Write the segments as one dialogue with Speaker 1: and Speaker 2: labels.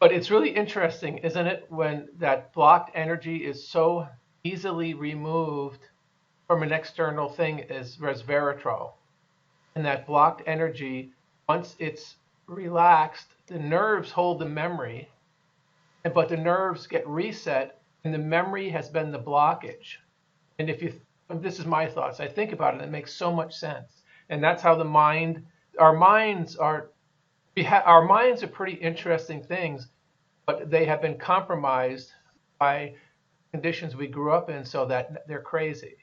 Speaker 1: But it's really interesting, isn't it, when that blocked energy is so easily removed from an external thing as resveratrol. And that blocked energy, once it's relaxed, the nerves hold the memory, but the nerves get reset, and the memory has been the blockage. And if you, this is my thoughts, I think about it, it makes so much sense. And that's how the mind, our minds are, our minds are pretty interesting things, but they have been compromised by conditions we grew up in so that they're crazy.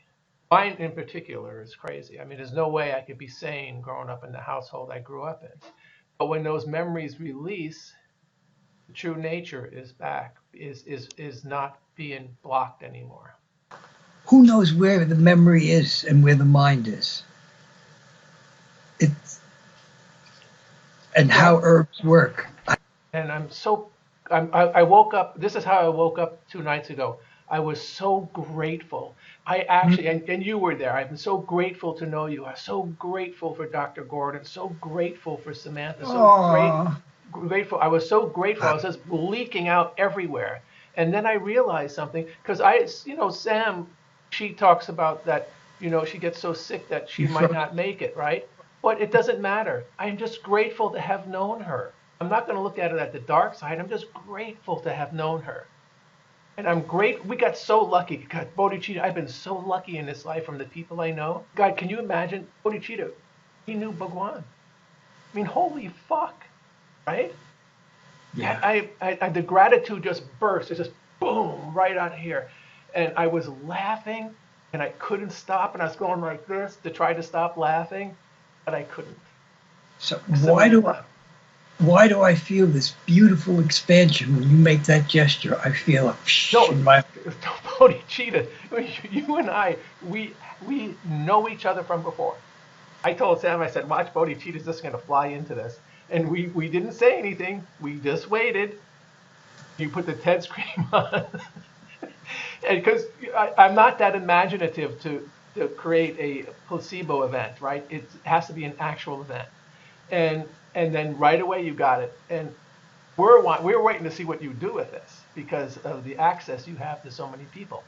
Speaker 1: Mine in particular is crazy. I mean, there's no way I could be sane growing up in the household I grew up in. But when those memories release, the true nature is back, is not being blocked anymore.
Speaker 2: Who knows where the memory is and where the mind is? It's and how herbs work.
Speaker 1: And I woke up, this is how I woke up 2 nights ago. I was so grateful. I actually, and you were there. I've been so grateful to know you. I'm so grateful for Dr. Gordon. So grateful for Samantha. So grateful. I was so grateful. I was just leaking out everywhere. And then I realized something because Sam, she talks about that, she gets so sick that she might not make it, right? But it doesn't matter. I'm just grateful to have known her. I'm not going to look at it at the dark side. I'm just grateful to have known her. And I'm great. We got so lucky. God, Bodhicitta, I've been so lucky in this life from the people I know. God, can you imagine Bodhicitta? He knew Bhagwan. I mean, holy fuck, right?
Speaker 2: Yeah.
Speaker 1: I the gratitude just burst. It just boom right out here, and I was laughing, and I couldn't stop, and I was going like this to try to stop laughing, but I couldn't.
Speaker 2: So why do I feel this beautiful expansion when you make that gesture? I feel in my
Speaker 1: Bodhicitta, you and I, we know each other from before. I told Sam, I said, watch, Bodhicitta's just going to fly into this. And we didn't say anything. We just waited. You put the TED screen on. And because I'm not that imaginative to create a placebo event, right? It has to be an actual event. And then right away you got it. And we're waiting to see what you do with this because of the access you have to so many people.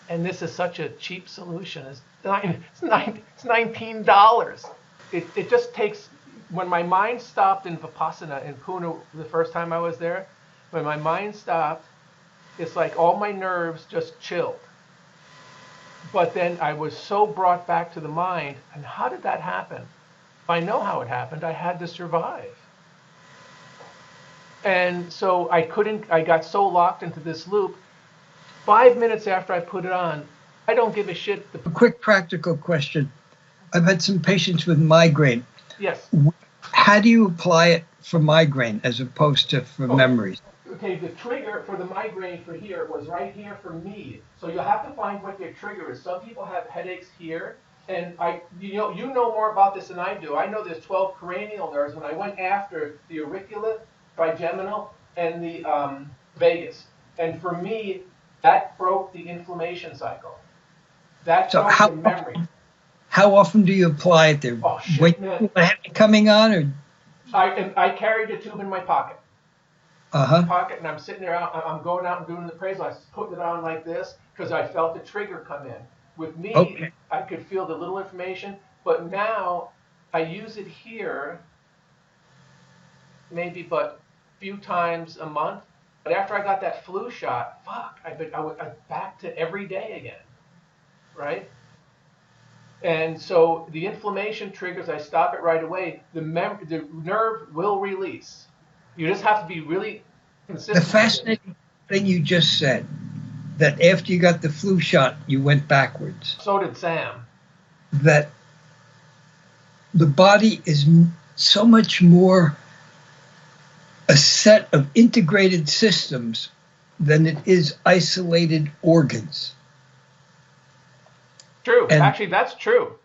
Speaker 1: And this is such a cheap solution. It's $19. It just takes, when my mind stopped in Vipassana in Pune the first time I was there, when my mind stopped, it's like all my nerves just chilled. But then I was so brought back to the mind. And how did that happen? I know how it happened. I had to survive. And so I got so locked into this loop. 5 minutes after I put it on, I don't give a shit.
Speaker 2: A quick practical question. I've had some patients with migraine.
Speaker 1: Yes.
Speaker 2: How do you apply it for migraine as opposed to for memories?
Speaker 1: Okay, the trigger for the migraine for here was right here for me. So you'll have to find what your trigger is. Some people have headaches here. And you know more about this than I do. I know there's 12 cranial nerves. When I went after the auricular, trigeminal, and the vagus, and for me, that broke the inflammation cycle. That broke the memory.
Speaker 2: How often do you apply it there?
Speaker 1: Oh shit, man!
Speaker 2: Coming on, or
Speaker 1: I carried the tube in my pocket. Pocket, and I'm sitting there. I'm going out and doing the appraisal. I was putting it on like this because I felt the trigger come in. With me, I could feel the little information, but now I use it here maybe but a few times a month. But after I got that flu shot, fuck, I'm back to every day again, right? And so the inflammation triggers, I stop it right away. The nerve will release. You just have to be really consistent.
Speaker 2: The fascinating thing you just said, that after you got the flu shot, you went backwards.
Speaker 1: So did Sam.
Speaker 2: That the body is so much more a set of integrated systems than it is isolated organs.
Speaker 1: True. And actually, that's true.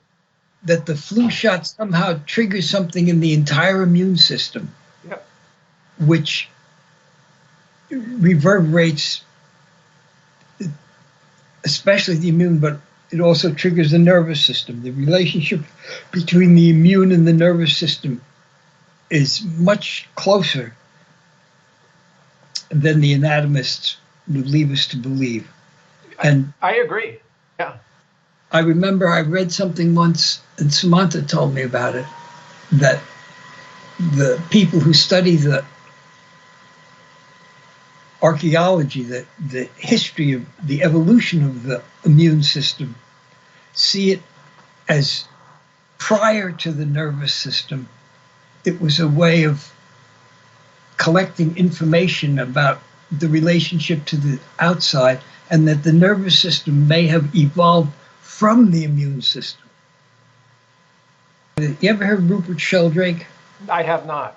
Speaker 2: That the flu shot somehow triggers something in the entire immune system,
Speaker 1: yep,
Speaker 2: which reverberates especially the immune, but it also triggers the nervous system. The relationship between the immune and the nervous system is much closer than than the anatomists would leave us to believe. And
Speaker 1: I agree. Yeah.
Speaker 2: I remember I read something once, and Samantha told me about it, that the people who study the archaeology, the history of the evolution of the immune system, see it as prior to the nervous system, it was a way of collecting information about the relationship to the outside, and that the nervous system may have evolved from the immune system. You ever heard Rupert Sheldrake?
Speaker 1: I have not.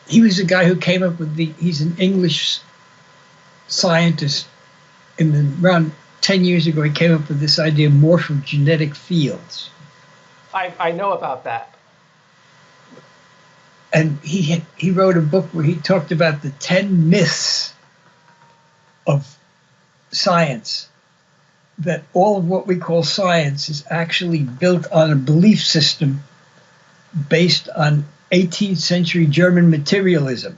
Speaker 2: He was the guy who came up with he's an English scientist. Around 10 years ago, he came up with this idea of morphogenetic fields.
Speaker 1: I know about that.
Speaker 2: And he wrote a book where he talked about the 10 myths of science, that all of what we call science is actually built on a belief system based on 18th century German materialism.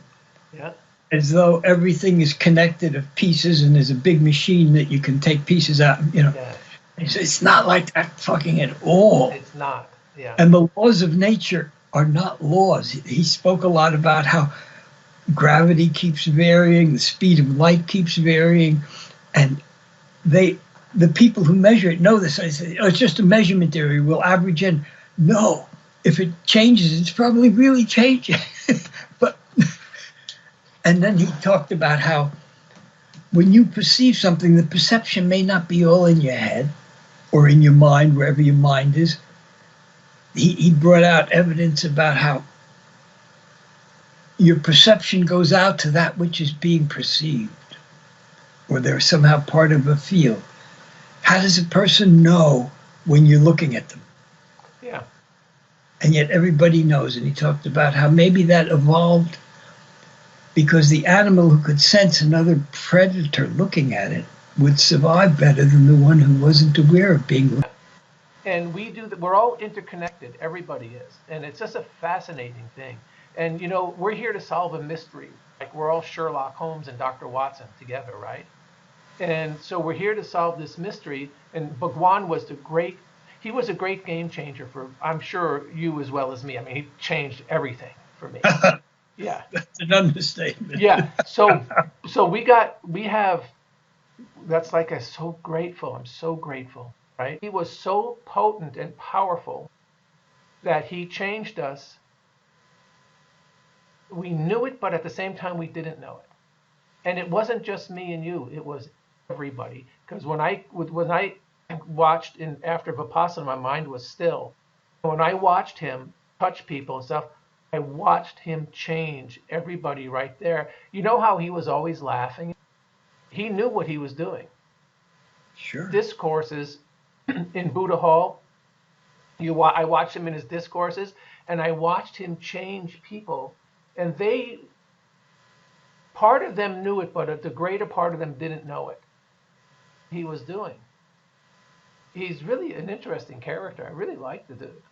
Speaker 1: Yeah.
Speaker 2: As though everything is connected of pieces and there's a big machine that you can take pieces out,
Speaker 1: Yeah.
Speaker 2: It's not like that fucking at all.
Speaker 1: It's not. Yeah.
Speaker 2: And the laws of nature are not laws. He spoke a lot about how gravity keeps varying, the speed of light keeps varying, and the people who measure it know this. I say, oh, it's just a measurement area. We'll average in. No, if it changes, it's probably really changing. And then he talked about how when you perceive something, the perception may not be all in your head or in your mind, wherever your mind is. He brought out evidence about how your perception goes out to that which is being perceived, or they're somehow part of a field. How does a person know when you're looking at them?
Speaker 1: Yeah.
Speaker 2: And yet everybody knows. And he talked about how maybe that evolved because the animal who could sense another predator looking at it would survive better than the one who wasn't aware of being looked at.
Speaker 1: And we do that. We're all interconnected. Everybody is. And it's just a fascinating thing. And, we're here to solve a mystery. Like we're all Sherlock Holmes and Dr. Watson together, right? And so we're here to solve this mystery. And Bhagwan was he was a great game changer for, I'm sure, you as well as me. I mean, he changed everything for me. Yeah.
Speaker 2: That's an understatement.
Speaker 1: Yeah. So that's like, I'm so grateful. I'm so grateful, right? He was so potent and powerful that he changed us. We knew it, but at the same time, we didn't know it. And it wasn't just me and you. It was everybody. Because when I watched after Vipassana, my mind was still. When I watched him touch people and stuff, I watched him change everybody right there. You know how he was always laughing? He knew what he was doing.
Speaker 2: Sure.
Speaker 1: Discourses in Buddha Hall, I watched him in his discourses, and I watched him change people. And part of them knew it, but the greater part of them didn't know it. He was doing. He's really an interesting character. I really like the dude.